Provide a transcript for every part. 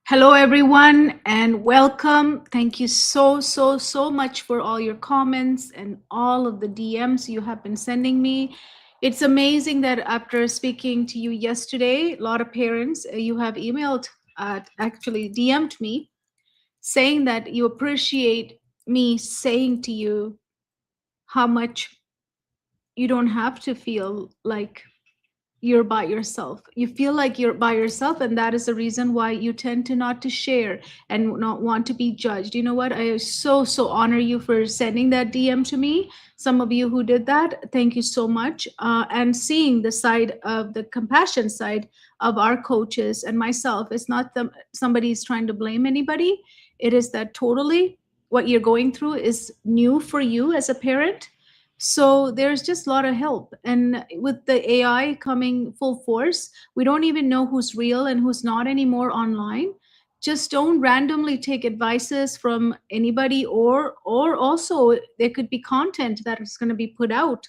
Hello, everyone, and welcome. Thank you so much for all your comments and all of the DMs you have been sending me. It's amazing that after speaking to you yesterday, a lot of parents, you have emailed, actually DM'd me, saying that you appreciate me saying to you how much you don't have to feel like you're by yourself. You feel like you're by yourself, and that is the reason why you tend to not to share and not want to be judged. You know what? I so honor you for sending that DM to me. Some of you who did that, thank you so much. And seeing the side of the compassion side of our coaches and myself, it's not somebody's trying to blame anybody. It is that totally what you're going through is new for you as a parent, so there's just a lot of help. And with the AI coming full force, we don't even know who's real and who's not anymore online. Just don't randomly take advices from anybody, or also there could be content that is going to be put out,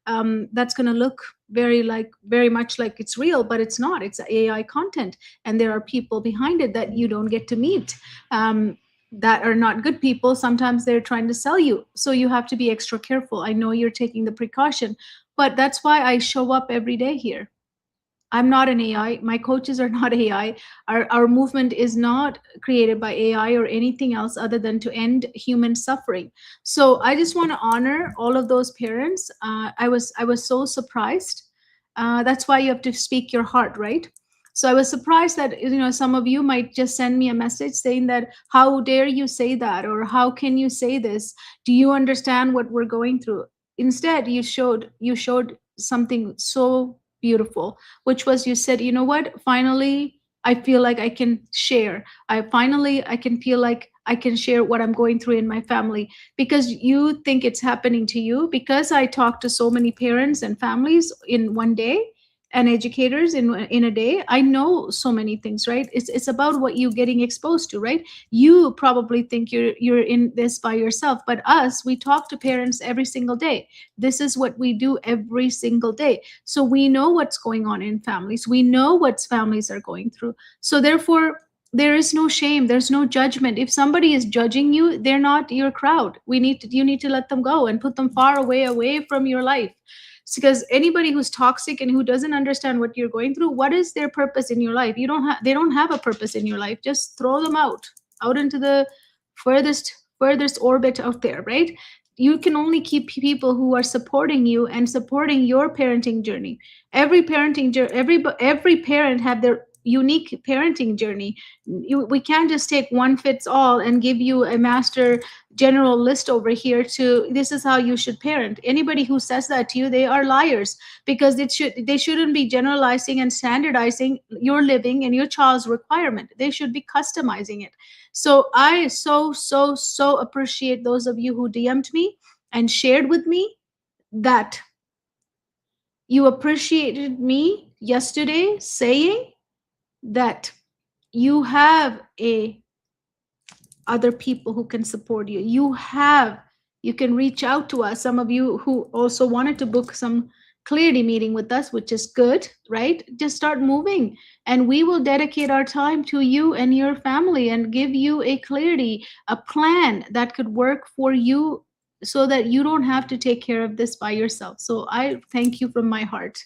that's going to look very much like it's real, but it's not. It's AI content, and there are people behind it that you don't get to meet. That are not good people. Sometimes they're trying to sell you. So you have to be extra careful. I know you're taking the precaution, but that's why I show up every day here. I'm not an AI. My coaches are not AI. Our movement is not created by AI or anything else other than to end human suffering. So I just want to honor all of those parents. I was so surprised. That's why you have to speak your heart, right? So I was surprised that some of you might just send me a message saying that how dare you say that, or how can you say this? Do you understand what we're going through? Instead, you showed something so beautiful, which was you said, you know what? Finally, I feel like I can share. I can feel like I can share what I'm going through in my family, because you think it's happening to you. Because I talk to so many parents and families in one day, and educators in a day, I know so many things, right? It's about what you're getting exposed to, right? You probably think you're in this by yourself, but us, we talk to parents every single day. This is what we do every single day. So we know what's going on in families. We know what families are going through. So therefore, there is no shame. There's no judgment. If somebody is judging you, they're not your crowd. You need to let them go and put them far away from your life. Because anybody who's toxic and who doesn't understand what you're going through, what is their purpose in your life? They don't have a purpose in your life. Just throw them out into the furthest orbit out there, right? You can only keep people who are supporting you and supporting your parenting journey. Every parent have their unique parenting journey. We can't just take one fits all and give you a master general list over here to this is how you should parent. Anybody who says that to you, they are liars, because they shouldn't be generalizing and standardizing your living and your child's requirement. They should be customizing it. So I so appreciate those of you who DM'd me and shared with me that you appreciated me yesterday, saying that you have a other people who can support you. You can reach out to us. Some of you who also wanted to book some clarity meeting with us, which is good, right? Just start moving, and we will dedicate our time to you and your family and give you a clarity, a plan that could work for you, so that you don't have to take care of this by yourself. So I thank you from my heart.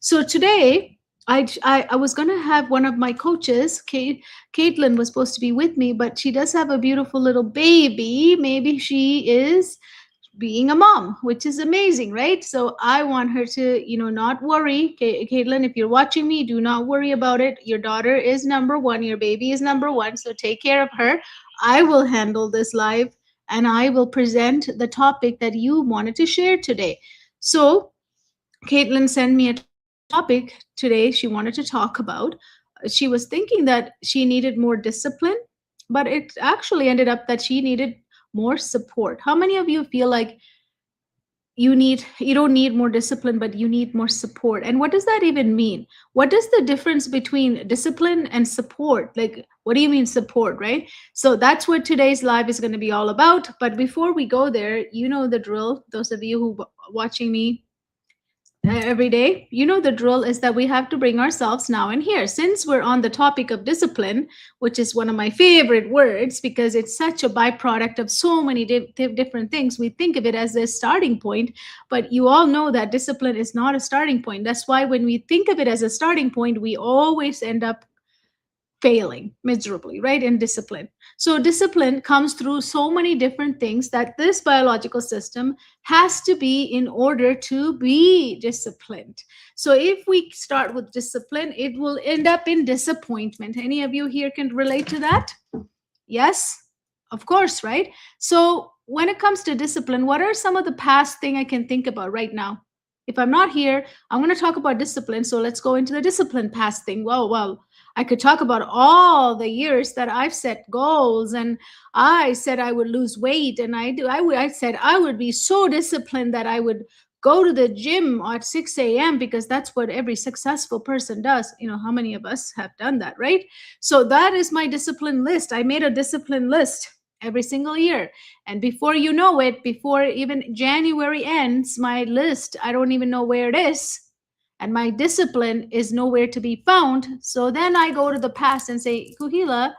So today, I was going to have one of my coaches, Caitlyn, was supposed to be with me, but she does have a beautiful little baby. Maybe she is being a mom, which is amazing, right? So I want her to, not worry. Caitlyn, if you're watching me, do not worry about it. Your daughter is number one. Your baby is number one. So take care of her. I will handle this live, and I will present the topic that you wanted to share today. So Caitlyn sent me a topic today she wanted to talk about. She was thinking that she needed more discipline, but it actually ended up that she needed more support. How many of you feel like you don't need more discipline, but you need more support? And what does that even mean? What is the difference between discipline and support? Like, what do you mean support, right? So that's what today's live is going to be all about. But before we go there, you know the drill. Those of you who watching me every day. You know, the drill is that we have to bring ourselves now and here. Since we're on the topic of discipline, which is one of my favorite words because it's such a byproduct of so many different things, we think of it as a starting point. But you all know that discipline is not a starting point. That's why when we think of it as a starting point, we always end up failing miserably, right? In discipline. So, discipline comes through so many different things that this biological system has to be in order to be disciplined. So, if we start with discipline, it will end up in disappointment. Any of you here can relate to that? Yes, of course, right? So, when it comes to discipline, what are some of the past thing I can think about right now? If I'm not here, I'm going to talk about discipline. So let's go into the discipline past thing. Well, I could talk about all the years that I've set goals and I said I would lose weight and I said I would be so disciplined that I would go to the gym at 6 a.m. because that's what every successful person does. You know, how many of us have done that, right? So that is my discipline list. I made a discipline list every single year. And before you know it, before even January ends, my list, I don't even know where it is. And my discipline is nowhere to be found. So then I go to the past and say, Kuhila,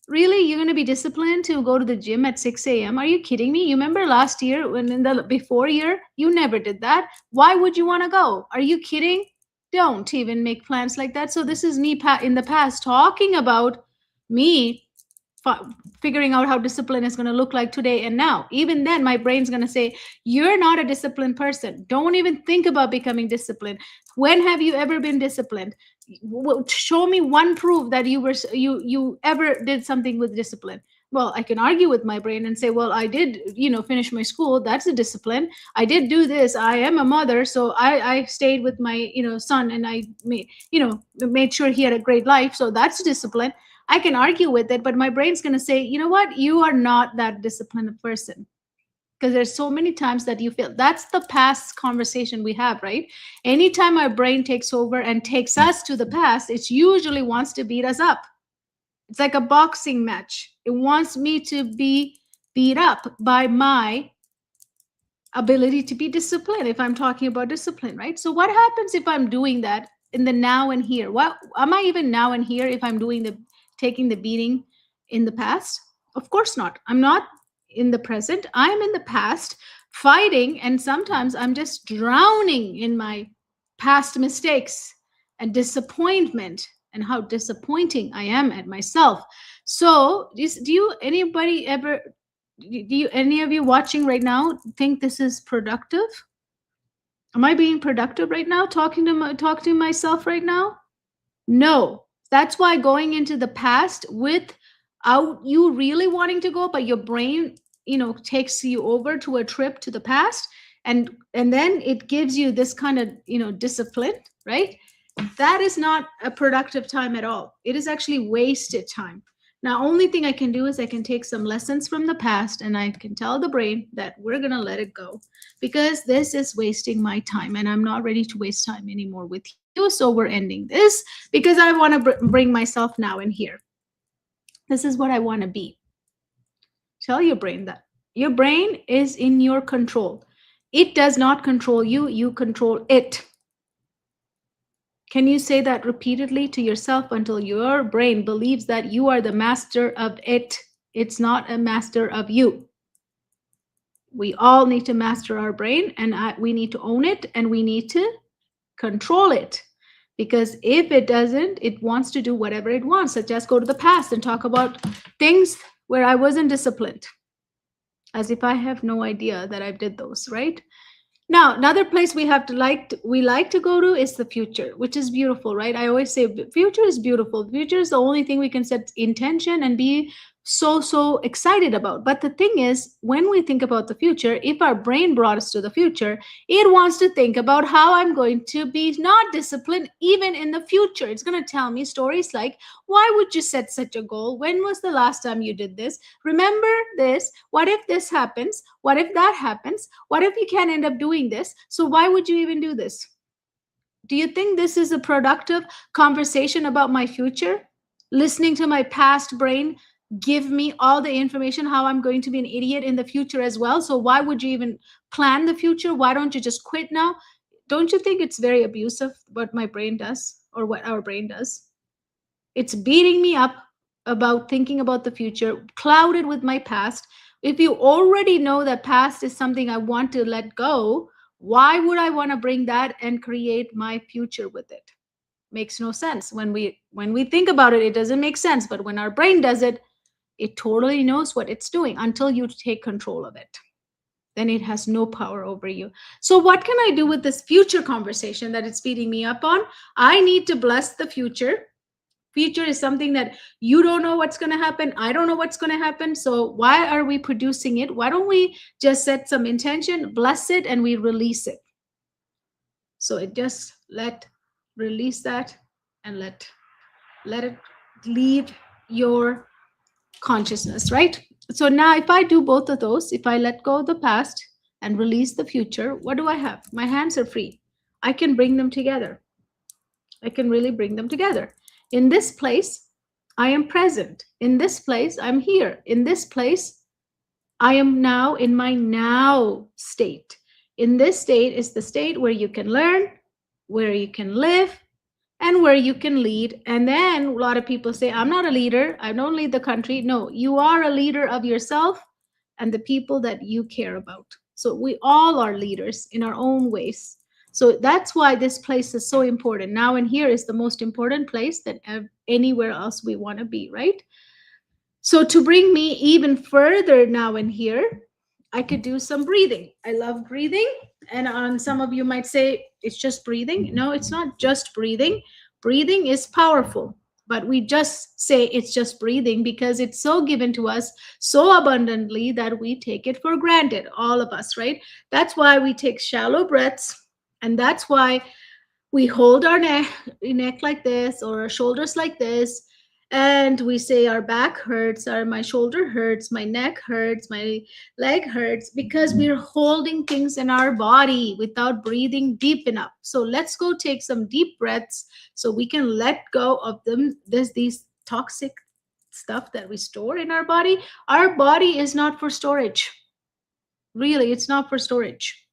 really, you're going to be disciplined to go to the gym at 6 a.m.? Are you kidding me? You remember last year when in the before year, you never did that. Why would you want to go? Are you kidding? Don't even make plans like that. So this is me in the past talking about me figuring out how discipline is going to look like today and now. Even then, my brain's going to say, you're not a disciplined person. Don't even think about becoming disciplined. When have you ever been disciplined? Show me one proof that you ever did something with discipline. Well, I can argue with my brain and say, well, I did, finish my school. That's a discipline. I did do this. I am a mother. So I stayed with my, son and I made sure he had a great life. So that's discipline. I can argue with it, but my brain's going to say, you know what? You are not that disciplined person because there's so many times that you feel. That's the past conversation we have, right? Anytime our brain takes over and takes us to the past, it usually wants to beat us up. It's like a boxing match. It wants me to be beat up by my ability to be disciplined if I'm talking about discipline, right? So what happens if I'm doing that in the now and here? What am I even now and here if I'm taking the beating in the past? Of course not. I'm not in the present. I'm in the past fighting, and sometimes I'm just drowning in my past mistakes and disappointment and how disappointing I am at myself. So any of you watching right now think this is productive? Am I being productive right now, talking to myself right now? No. That's why going into the past without you really wanting to go, but your brain, takes you over to a trip to the past, and then it gives you this kind of, discipline, right? That is not a productive time at all. It is actually wasted time. Now, only thing I can do is I can take some lessons from the past and I can tell the brain that we're going to let it go because this is wasting my time and I'm not ready to waste time anymore with you. So we're ending this because I want to bring myself now and here. This is what I want to be. Tell your brain that. Your brain is in your control. It does not control you. You control it. Can you say that repeatedly to yourself until your brain believes that you are the master of it? It's not a master of you. We all need to master our brain, and we need to own it, and we need to control it. Because if it doesn't, it wants to do whatever it wants, such as go to the past and talk about things where I wasn't disciplined, as if I have no idea that I did those, right? Now, another place we like to go to is the future, which is beautiful, right? I always say future is beautiful. Future is the only thing we can set intention and be so excited about. But the thing is, when we think about the future, if our brain brought us to the future, it wants to think about how I'm going to be not disciplined even in the future. It's going to tell me stories like, why would you set such a goal? When was the last time you did this? Remember this? What if this happens? What if that happens? What if you can't end up doing this? So why would you even do this? Do you think this is a productive conversation about my future? Listening to my past brain give me all the information how I'm going to be an idiot in the future as well. So why would you even plan the future? Why don't you just quit now? Don't you think it's very abusive what my brain does or what our brain does? It's beating me up about thinking about the future, clouded with my past. If you already know that past is something I want to let go, why would I want to bring that and create my future with it? Makes no sense. When we think about it, it doesn't make sense. But when our brain does it, it totally knows what it's doing until you take control of it. Then it has no power over you. So, what can I do with this future conversation that it's beating me up on? I need to bless the future. Future is something that you don't know what's going to happen. I don't know what's going to happen. So, why are we producing it? Why don't we just set some intention, bless it, and we release it? So, it just release that and let it leave your consciousness, right? So now if I do both of those, if I let go of the past and release the future, what do I have? My hands are free. I can bring them together. I can really bring them together. In this place, I am present. In this place, I'm here. In this place, I am now in my now state. In this state is the state where you can learn, where you can live, and where you can lead. And then a lot of people say, I'm not a leader. I don't lead the country. No, you are a leader of yourself and the people that you care about. So we all are leaders in our own ways. So that's why this place is so important. Now and here is the most important place than anywhere else we want to be, right? So to bring me even further now and here, I could do some breathing. I love breathing. And on some of you might say it's just breathing. No, it's not just breathing. Breathing is powerful, but we just say it's just breathing because it's so given to us so abundantly that we take it for granted, all of us, right? That's why we take shallow breaths. And that's why we hold our neck like this or our shoulders like this, and we say our back hurts, or my shoulder hurts, my neck hurts, my leg hurts, because we're holding things in our body without breathing deep enough. So let's go take some deep breaths so we can let go of them. There's these toxic stuff that we store in our body. Our body is not for storage. Really, it's not for storage.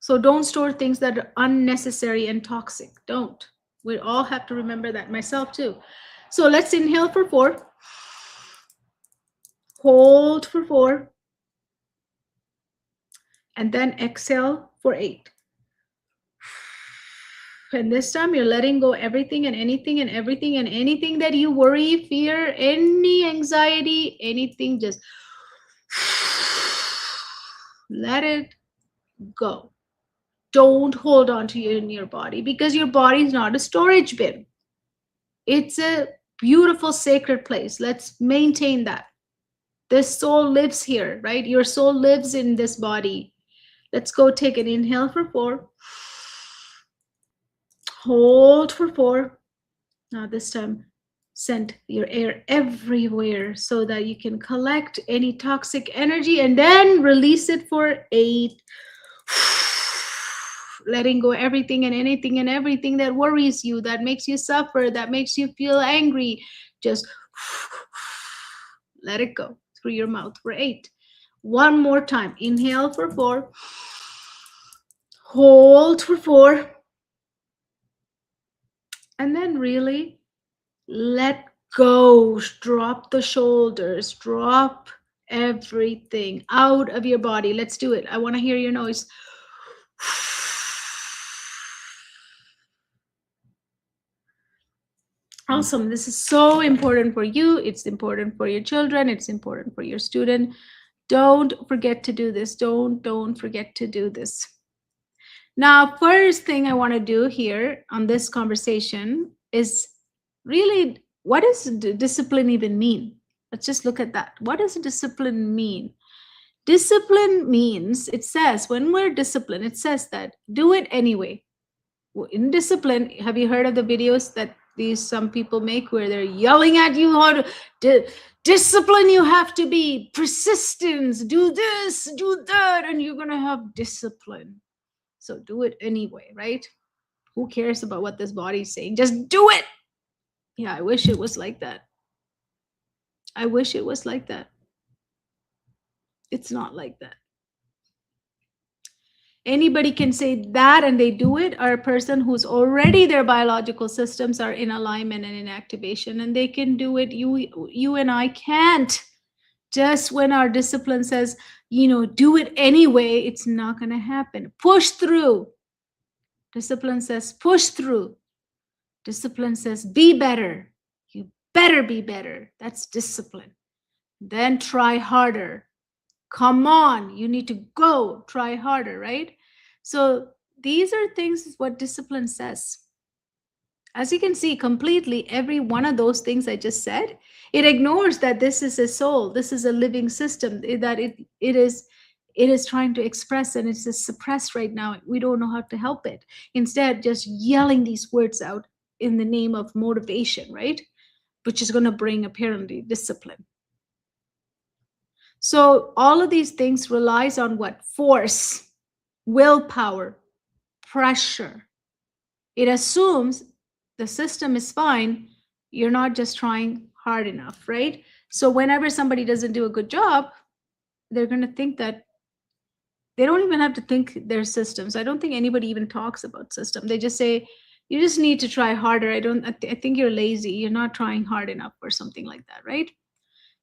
So don't store things that are unnecessary and toxic. Don't. We all have to remember that, myself too. So let's inhale for 4. Hold for 4. And then exhale for 8. And this time you're letting go everything and anything and everything and anything that you worry, fear, any anxiety, anything, just let it go. Don't hold on to it in your body, because your body is not a storage bin. It's a beautiful sacred place. Let's maintain that. This soul lives here, right? Your soul lives in this body. Let's go take an inhale for 4. Hold for 4. Now this time, send your air everywhere so that you can collect any toxic energy, and then release it for 8. Letting go everything and anything and everything that worries you, that makes you suffer, that makes you feel angry. Just let it go through your mouth for 8. One more time. Inhale for 4. Hold for 4. And then really let go. Drop the shoulders. Drop everything out of your body. Let's do it. I want to hear your noise. Awesome. This is so important for you. It's important for your children. It's important for your student. Don't forget to do this. Don't forget to do this. Now, first thing I want to do here on this conversation is really, what does discipline even mean? Let's just look at that. What does discipline mean? Discipline means, it says, when we're disciplined, it says that do it anyway. In discipline, have you heard of the videos that some people make where they're yelling at you how to discipline? You have to be persistence, do this, do that, and you're gonna have discipline. So do it anyway, right? Who cares about what this body's saying? Just do it. Yeah, I wish it was like that. I wish it was like that. It's not like that. Anybody can say that and they do it, or a person who's already their biological systems are in alignment and in activation, and they can do it. You and I can't. Just when our discipline says, do it anyway, it's not going to happen. Push through. Discipline says, push through. Discipline says, be better. You better be better. That's discipline. Then try harder. Come on, you need to go try harder, right? So these are things what discipline says. As you can see, completely every one of those things I just said, it ignores that this is a soul, this is a living system, that it is trying to express, and it's just suppressed right now. We don't know how to help it. Instead, just yelling these words out in the name of motivation, right? Which is going to bring apparently discipline. So all of these things relies on what? Force, willpower, pressure. It assumes the system is fine. You're not just trying hard enough, right? So whenever somebody doesn't do a good job, they're going to think that they don't even have to think their systems. I don't think anybody even talks about system. They just say, you just need to try harder. I think you're lazy. You're not trying hard enough or something like that, right?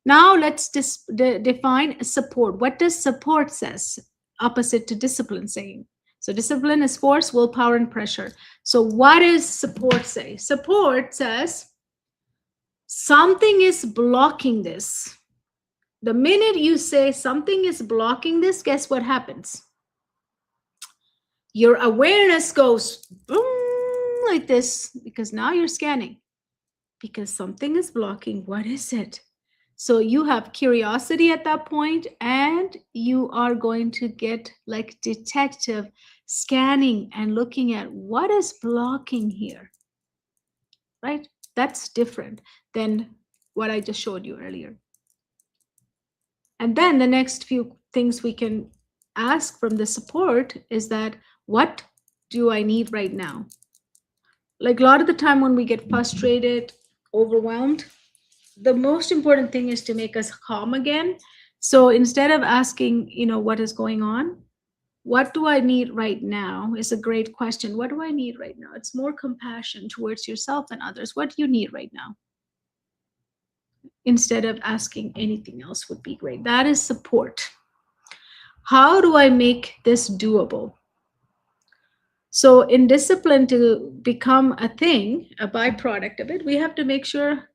Now let's define support. What does support says? Opposite to discipline saying. So discipline is force, willpower, and pressure. So what does support say? Support says something is blocking this. The minute you say something is blocking this, guess what happens? Your awareness goes boom like this, because now you're scanning. Because something is blocking. What is it? So you have curiosity at that point, and you are going to get like detective scanning and looking at what is blocking here, right? That's different than what I just showed you earlier. And then the next few things we can ask from the support is that, what do I need right now? Like a lot of the time when we get frustrated, overwhelmed, the most important thing is to make us calm again. So instead of asking, what is going on, what do I need right now is a great question. What do I need right now? It's more compassion towards yourself and others. What do you need right now? Instead of asking anything else would be great. That is support. How do I make this doable? So in discipline, to become a thing, a byproduct of it, we have to make sure,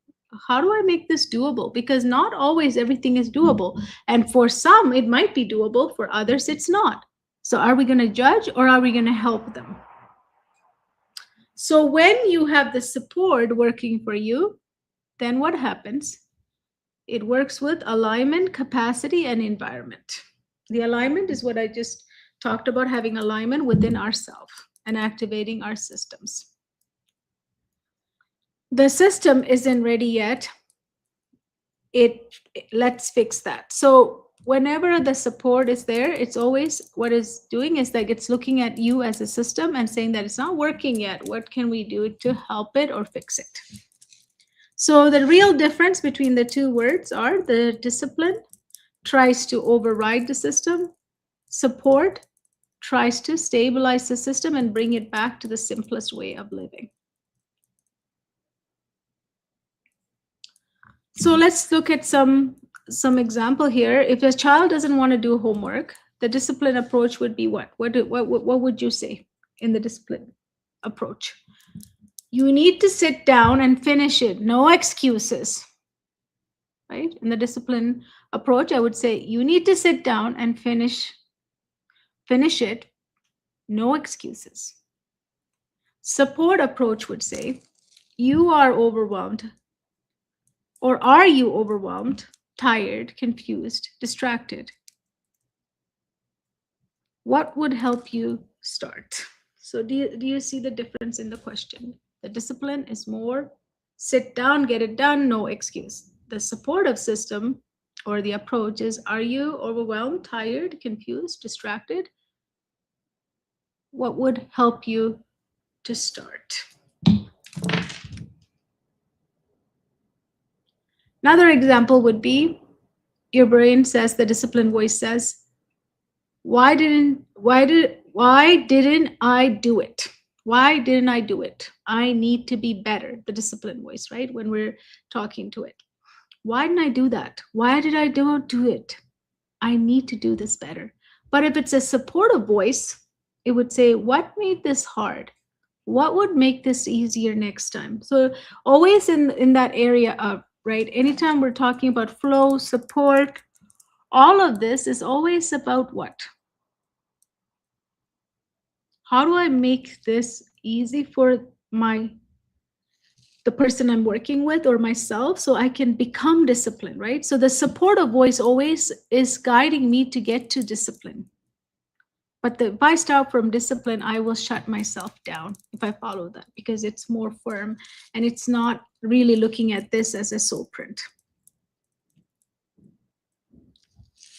how do I make this doable? Because not always everything is doable. And for some, it might be doable. For others, it's not. So are we going to judge, or are we going to help them? So when you have the support working for you, then what happens? It works with alignment, capacity, and environment. The alignment is what I just talked about, having alignment within ourselves and activating our systems. The system isn't ready yet. Let's fix that. So whenever the support is there, it's always, what it's doing is like it's looking at you as a system and saying that it's not working yet. What can we do to help it or fix it? So the real difference between the two words are, the discipline tries to override the system. Support tries to stabilize the system and bring it back to the simplest way of living. So let's look at some example here. If a child doesn't want to do homework, the discipline approach would be what? What would you say in the discipline approach? You need to sit down and finish it. No excuses. Right? In the discipline approach, I would say you need to sit down and finish it. No excuses. Support approach would say, you are overwhelmed. Or are you overwhelmed, tired, confused, distracted? What would help you start? So do you see the difference in the question? The discipline is more sit down, get it done, no excuse. The supportive system or the approach is, are you overwhelmed, tired, confused, distracted? What would help you to start? Another example would be, your brain says, the discipline voice says, why did Why didn't I do it? Why didn't I do it? I need to be better. The discipline voice, right? When we're talking to it. Why didn't I do that? Why did I don't do it? I need to do this better. But if it's a supportive voice, it would say, what made this hard? What would make this easier next time? So always in that area of, right? Anytime we're talking about flow, support, all of this is always about what? How do I make this easy for the person I'm working with or myself so I can become disciplined, right? So the supportive voice always is guiding me to get to discipline. But if I start from discipline, I will shut myself down if I follow that because it's more firm and it's not really looking at this as a soul print.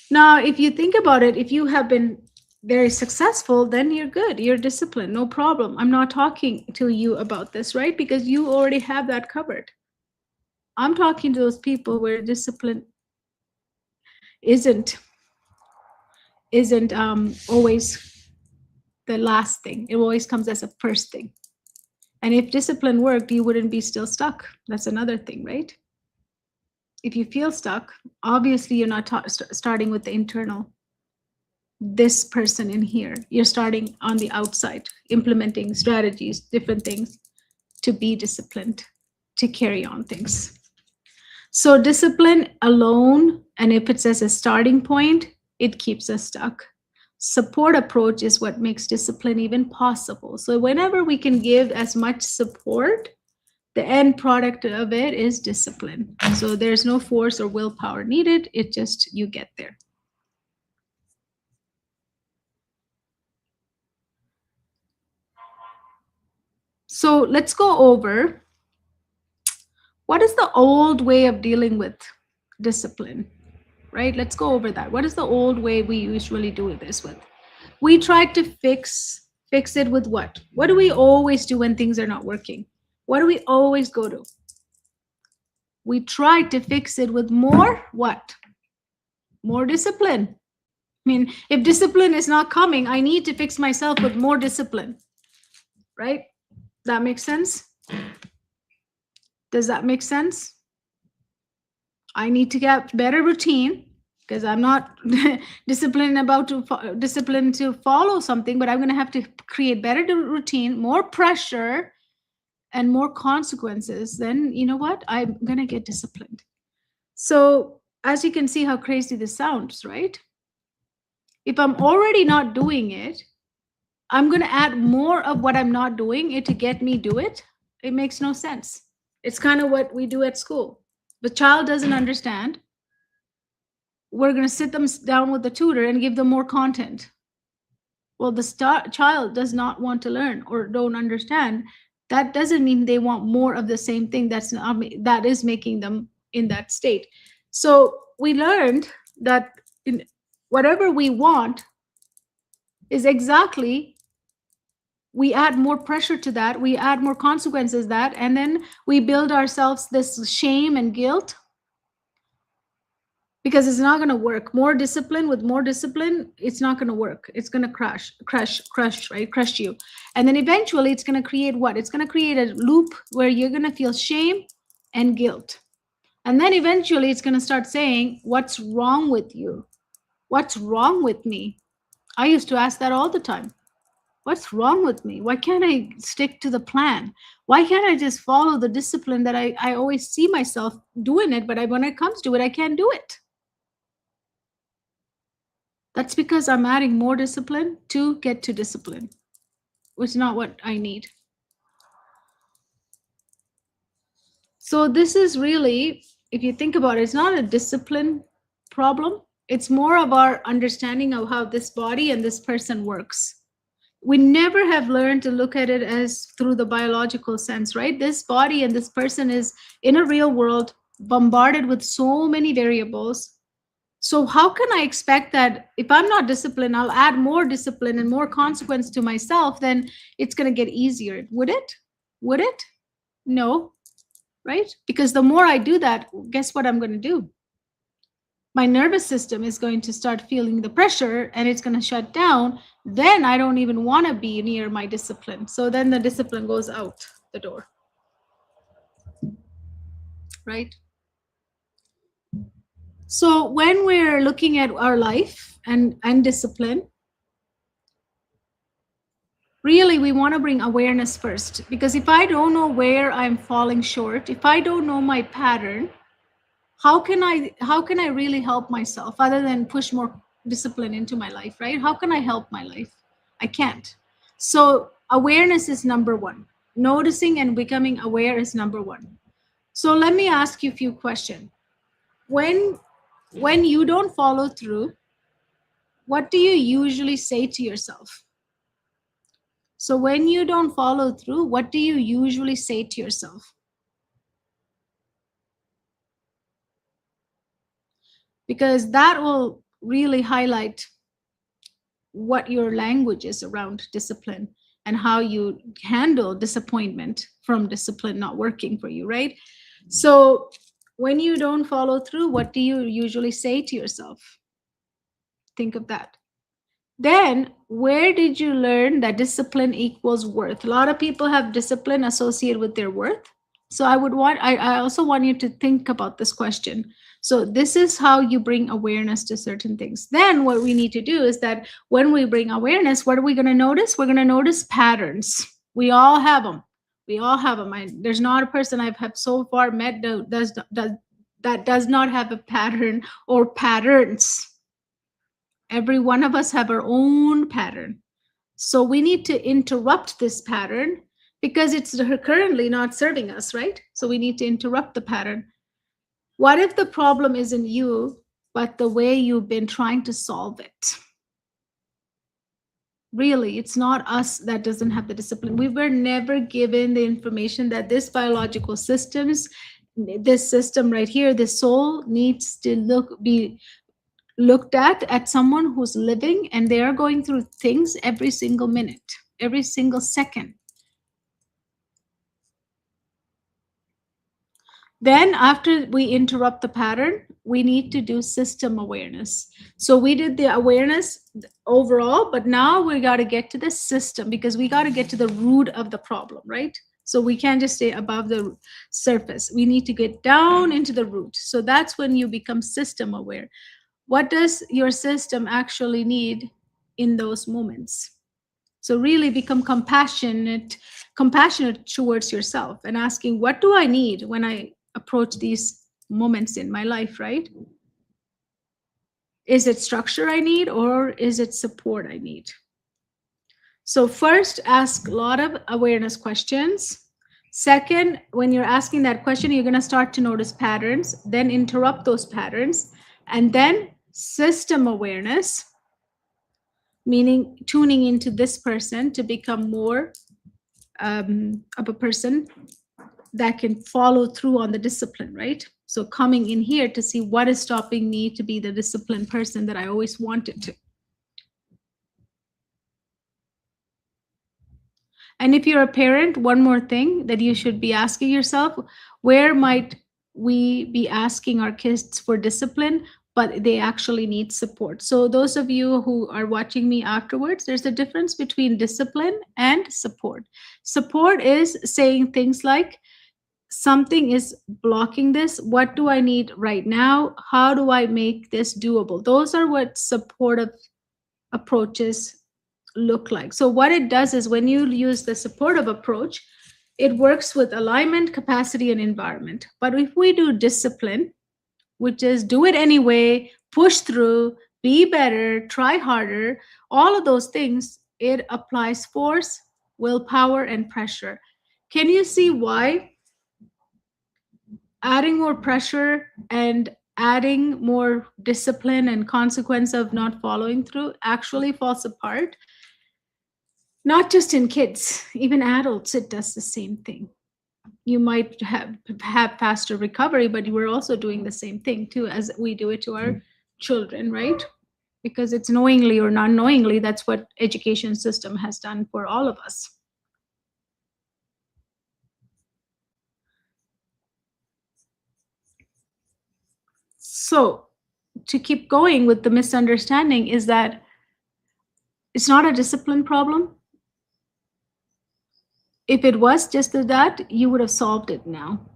Now, if you think about it, if you have been very successful, then you're good. You're disciplined, no problem. I'm not talking to you about this, right? Because you already have that covered. I'm talking to those people where discipline isn't always the last thing. It always comes as a first thing. And if discipline worked, you wouldn't be still stuck. That's another thing, right? If you feel stuck, obviously you're not starting with the internal, this person in here. You're starting on the outside, implementing strategies, different things to be disciplined, to carry on things. So discipline alone, and if it's as a starting point, it keeps us stuck. Support approach is what makes discipline even possible. So whenever we can give as much support, the end product of it is discipline. So there's no force or willpower needed. It just, you get there. So let's go over what is the old way of dealing with discipline, right? Let's go over that. What is the old way we usually do this with? We try to fix it with what? What do we always do when things are not working? What do we always go to? We try to fix it with more what? More discipline. I mean, if discipline is not coming, I need to fix myself with more discipline, right? That makes sense? Does that make sense? I need to get better routine because I'm not disciplined to follow something, but I'm going to have to create better routine, more pressure, and more consequences. Then you know what? I'm going to get disciplined. So as you can see how crazy this sounds, right? If I'm already not doing it, I'm going to add more of what I'm not doing it to get me do it. It makes no sense. It's kind of what we do at school. The child doesn't understand. We're going to sit them down with the tutor and give them more content. Well, the child does not want to learn or don't understand. That doesn't mean they want more of the same thing. That is making them in that state. So we learned that whatever we want is exactly, we add more pressure to that, we add more consequences that, and then we build ourselves this shame and guilt because it's not going to work. More discipline with more discipline, it's not going to work. It's going to crush, right? Crush you. And then eventually it's going to create what? It's going to create a loop where you're going to feel shame and guilt. And then eventually it's going to start saying, what's wrong with you? What's wrong with me? I used to ask that all the time. What's wrong with me? Why can't I stick to the plan? Why can't I just follow the discipline that I always see myself doing it, but when it comes to it, I can't do it? That's because I'm adding more discipline to get to discipline, which is not what I need. So this is really, if you think about it, it's not a discipline problem. It's more of our understanding of how this body and this person works. We never have learned to look at it as through the biological sense, right? This body and this person is in a real world, bombarded with so many variables. So how can I expect that if I'm not disciplined, I'll add more discipline and more consequence to myself, then it's going to get easier? Would it? Would it? No, right? Because the more I do that, guess what I'm going to do? my nervous system is going to start feeling the pressure and it's going to shut down. Then I don't even want to be near my discipline. So then the discipline goes out the door, right? So when we're looking at our life and discipline, really we want to bring awareness first, because if I don't know where I'm falling short, if I don't know my pattern, how can I really help myself other than push more discipline into my life, right? How can I help my life? I can't. So awareness is number one. Noticing and becoming aware is number one. So let me ask you a few questions. When you don't follow through, what do you usually say to yourself? So when you don't follow through, what do you usually say to yourself? Because that will really highlight what your language is around discipline and how you handle disappointment from discipline not working for you, right? So when you don't follow through, what do you usually say to yourself? Think of that. Then, where did you learn that discipline equals worth? A lot of people have discipline associated with their worth. So I also want you to think about this question. So this is how you bring awareness to certain things. Then what we need to do is that when we bring awareness, what are we going to notice? We're going to notice patterns. We all have them. We all have them. There's not a person I've have so far met that does not have a pattern or patterns. Every one of us have our own pattern. So we need to interrupt this pattern because it's currently not serving us, right? So we need to interrupt the pattern. What if the problem isn't you, but the way you've been trying to solve it? Really, it's not us that doesn't have the discipline. We were never given the information that this biological systems, this system right here, the soul needs to be looked at someone who's living, and they are going through things every single minute, every single second. Then after we interrupt the pattern, we need to do system awareness. So we did the awareness overall, but now we got to get to the system, because we got to get to the root of the problem, right? So we can't just stay above the surface. We need to get down into the root. So that's when you become system aware. What does your system actually need in those moments? So really become compassionate towards yourself and asking, what do I need when I approach these moments in my life, right? Is it structure I need, or is it support I need? So first, ask a lot of awareness questions. Second, when you're asking that question, you're going to start to notice patterns, then interrupt those patterns, and then system awareness, meaning tuning into this person to become more of a person that can follow through on the discipline, right? So coming in here to see what is stopping me to be the disciplined person that I always wanted to. And if you're a parent, one more thing that you should be asking yourself, where might we be asking our kids for discipline, but they actually need support? So those of you who are watching me afterwards, there's a difference between discipline and support. Support is saying things like, something is blocking this. What do I need right now? How do I make this doable? Those are what supportive approaches look like. So what it does is, when you use the supportive approach, it works with alignment, capacity, and environment. But if we do discipline, which is do it anyway, push through, be better, try harder, all of those things, it applies force, willpower, and pressure. Can you see why adding more pressure and adding more discipline and consequence of not following through actually falls apart? Not just in kids, even adults, it does the same thing. You might have faster recovery, but we're also doing the same thing too, as we do it to our children, right? Because it's knowingly or non-knowingly, that's what education system has done for all of us. So to keep going with the misunderstanding is that it's not a discipline problem. If it was just that, you would have solved it now.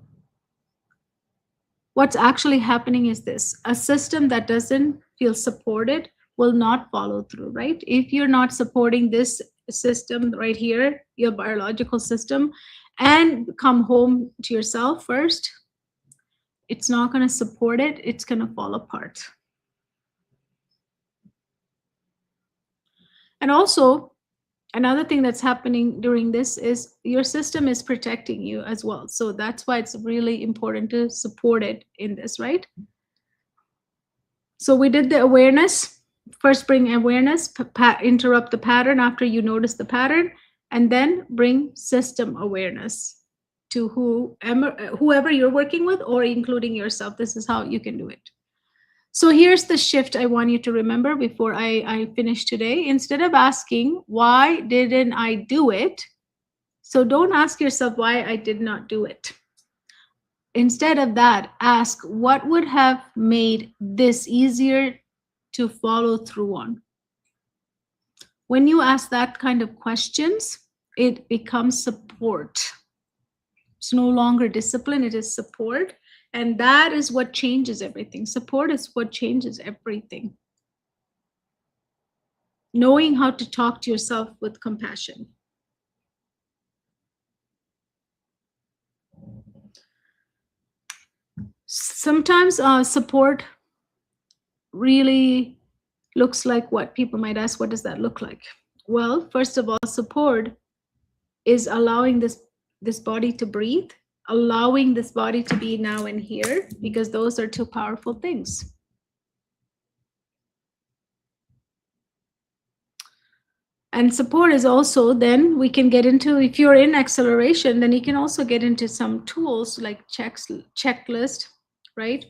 What's actually happening is this: a system that doesn't feel supported will not follow through, right? If you're not supporting this system right here, your biological system, and come home to yourself first, it's not going to support it. It's going to fall apart. And also, another thing that's happening during this is your system is protecting you as well. So that's why it's really important to support it in this, right? So we did the awareness. First bring awareness, interrupt the pattern after you notice the pattern, and then bring system awareness to whoever you're working with, or including yourself. This is how you can do it. So here's the shift I want you to remember before I finish today. Instead of asking, why didn't I do it? So don't ask yourself why I did not do it. Instead of that, ask what would have made this easier to follow through on. When you ask that kind of questions, it becomes support. It's no longer discipline, it is support. And that is what changes everything. Support is what changes everything. Knowing how to talk to yourself with compassion. Sometimes support really looks like what people might ask, what does that look like? Well, first of all, support is allowing this body to breathe, allowing this body to be now and here, because those are two powerful things. And support is also, then we can get into, if you're in acceleration, then you can also get into some tools like checklist, right?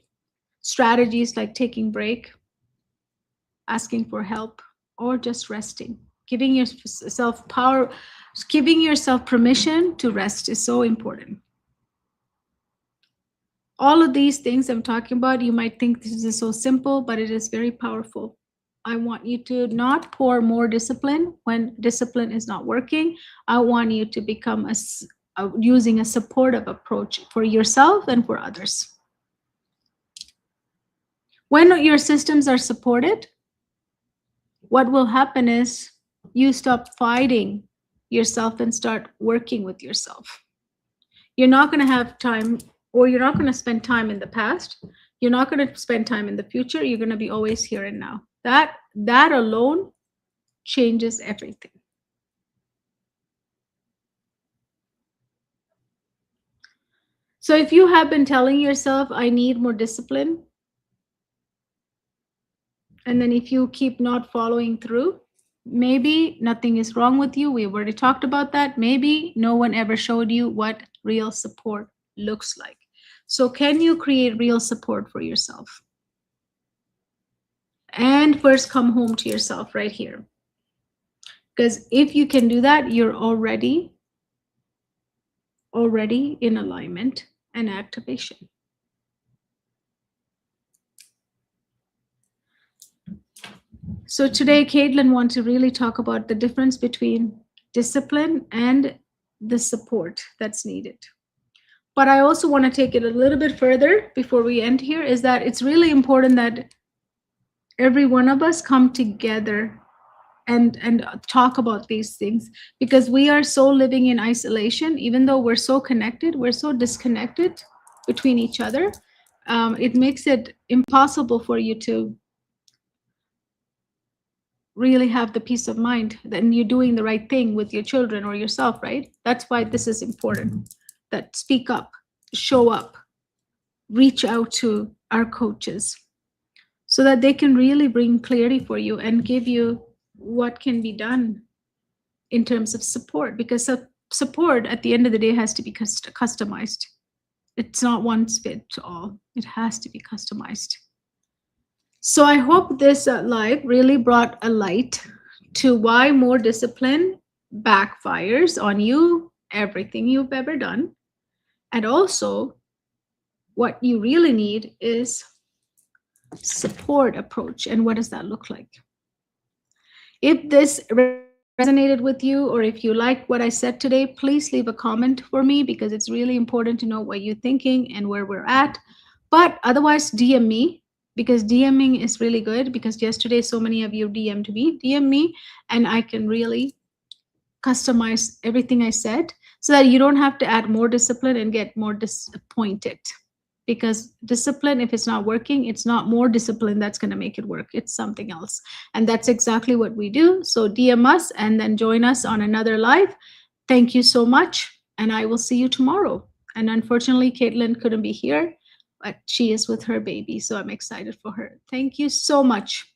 Strategies like taking break, asking for help, or just resting. Giving yourself power, giving yourself permission to rest is so important. All of these things I'm talking about, you might think this is so simple, but it is very powerful. I want you to not pour more discipline when discipline is not working. I want you to become using a supportive approach for yourself and for others. When your systems are supported, what will happen is you stop fighting yourself and start working with yourself. You're not going to have time, or you're not going to spend time in the past. You're not going to spend time in the future. You're going to be always here and now. That alone changes everything. So if you have been telling yourself, I need more discipline, and then if you keep not following through, maybe nothing is wrong with you. We've already talked about that. Maybe no one ever showed you what real support looks like. So can you create real support for yourself? And first come home to yourself right here. Because if you can do that, you're already in alignment and activation. So today, Caitlyn wants to really talk about the difference between discipline and the support that's needed. But I also want to take it a little bit further before we end here, is that it's really important that every one of us come together and talk about these things, because we are so living in isolation. Even though we're so connected, we're so disconnected between each other. It makes it impossible for you to really have the peace of mind that you're doing the right thing with your children or yourself, right? That's why this is important, that speak up, show up, reach out to our coaches so that they can really bring clarity for you and give you what can be done in terms of support, because support at the end of the day has to be customized. It's not one fit all. It has to be customized. So I hope this live really brought a light to why more discipline backfires on you, everything you've ever done. And also what you really need is support approach. And what does that look like? If this resonated with you, or if you like what I said today, please leave a comment for me, because it's really important to know what you're thinking and where we're at. But otherwise, DM me, because DMing is really good, because yesterday so many of you DM'd me. DM me, and I can really customize everything I said, so that you don't have to add more discipline and get more disappointed. Because discipline, if it's not working, it's not more discipline that's going to make it work. It's something else. And that's exactly what we do. So DM us and then join us on another live. Thank you so much. And I will see you tomorrow. And unfortunately, Caitlyn couldn't be here, but she is with her baby. So I'm excited for her. Thank you so much.